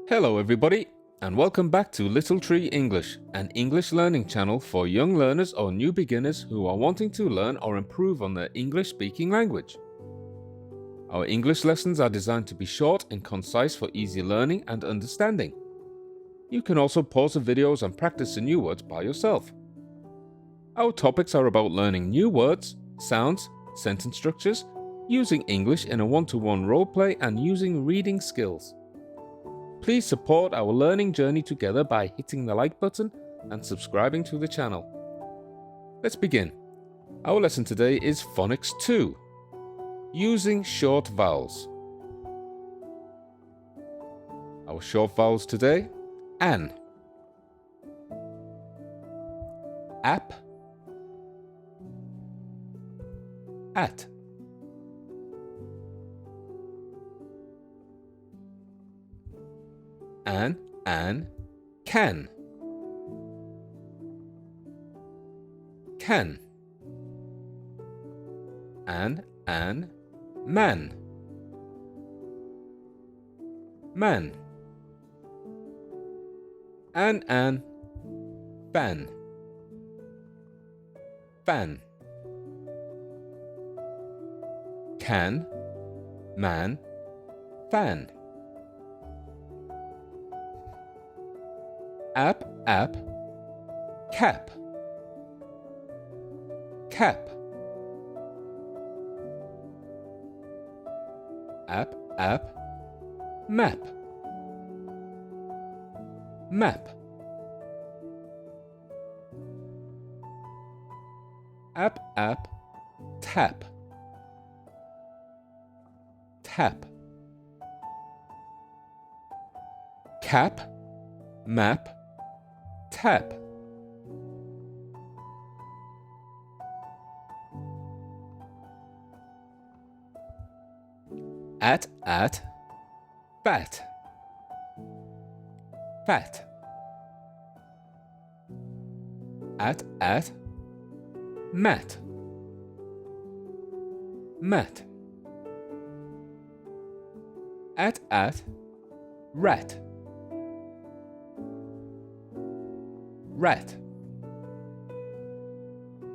Hello everybody, and welcome back to Little Tree English, an English learning channel for young learners or new beginners who are wanting to learn or improve on their English speaking language. Our English lessons are designed to be short and concise for easy learning and understanding. You can also pause the videos and practice the new words by yourself. Our topics are about learning new words, sounds, sentence structures, using English in a one-to-one role play, and using reading skills. Please support our learning journey together by hitting the like button and subscribing to the channel. Let's begin. Our lesson today is Phonics 2, Using Short Vowels. Our short vowels today: an, ap, at, an, can, an, man, an, fan, can, man, fan, ap, cap, ap, map, ap, tap, cap, map, tap, at, bat, at, mat, at, rat,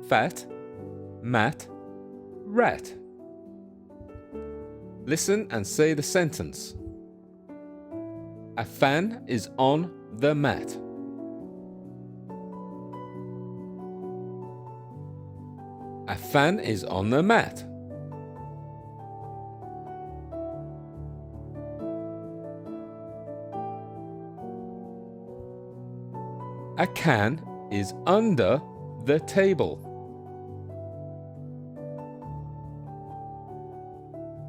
fat, mat, rat. Listen and say the sentence. A fan is on the mat. A fan is on the mat. A can is under the table.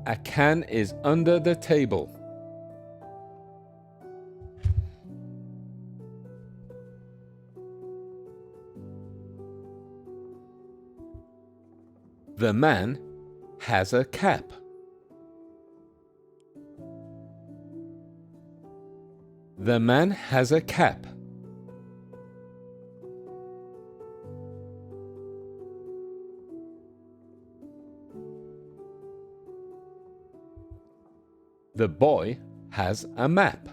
A can is under the table. The man has a cap. The man has a cap. The boy has a map.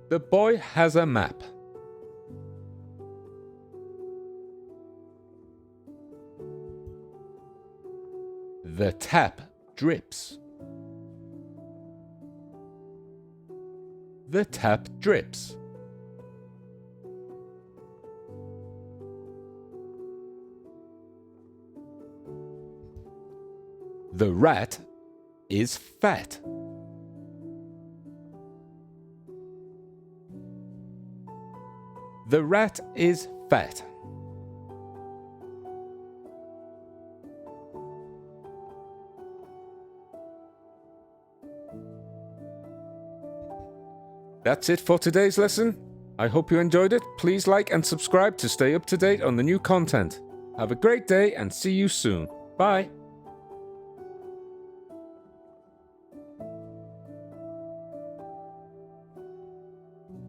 The boy has a map. The tap drips. The tap drips. The rat is fat. The rat is fat. That's it for today's lesson. I hope you enjoyed it. Please like and subscribe to stay up to date on the new content. Have a great day and see you soon. Bye.